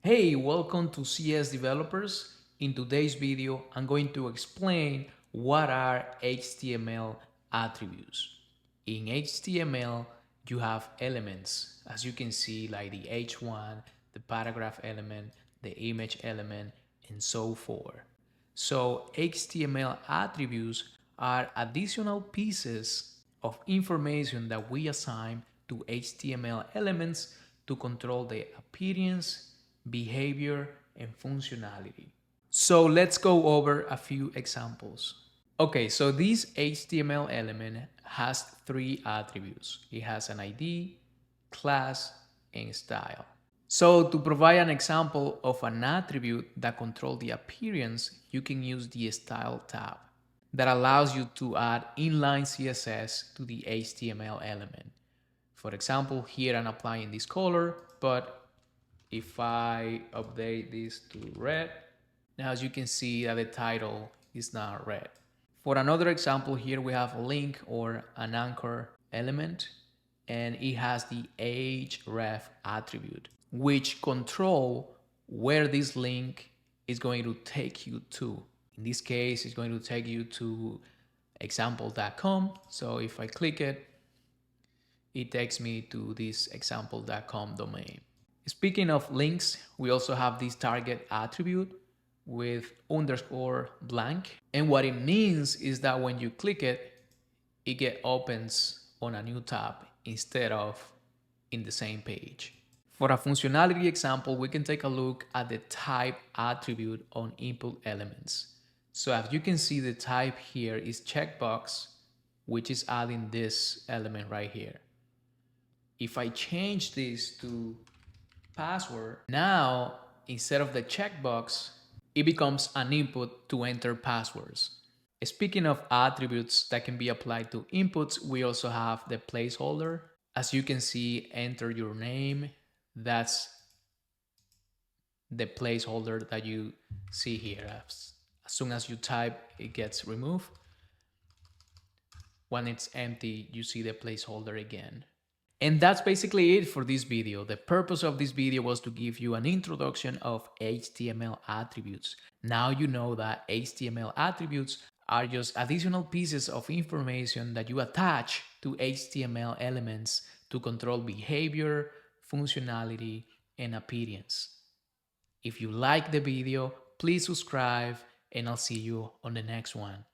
Hey, welcome to CS Developers. In today's video, I'm going to explain what are HTML attributes. In HTML, you have elements, as you can see, like the H1, the paragraph element, the image element, and so forth. So HTML attributes are additional pieces of information that we assign to HTML elements to control the appearance, behavior, and functionality. So let's go over a few examples. Okay, so this HTML element has three attributes. It has an ID, class, and style. So to provide an example of an attribute that controls the appearance, you can use the Style tab that allows you to add inline CSS to the HTML element. For example, here I'm applying this color, but if I update this to red, now as you can see that the title is not red. For another example, here we have a link or an anchor element, and it has the href attribute, which control where this link is going to take you to. In this case, it's going to take you to example.com. So if I click it, it takes me to this example.com domain. Speaking of links, we also have this target attribute with underscore blank. And what it means is that when you click it, it opens on a new tab instead of in the same page. For a functionality example, we can take a look at the type attribute on input elements. So as you can see, the type here is checkbox, which is adding this element right here. If I change this to password, now instead of the checkbox, it becomes an input to enter passwords. Speaking of attributes that can be applied to inputs, we also have the placeholder. As you can see, enter your name. That's the placeholder that you see here. As soon as you type, it gets removed. When it's empty, you see the placeholder again. And that's basically it for this video. The purpose of this video was to give you an introduction of HTML attributes. Now you know that HTML attributes are just additional pieces of information that you attach to HTML elements to control behavior, functionality, and appearance. If you like the video, please subscribe and I'll see you on the next one.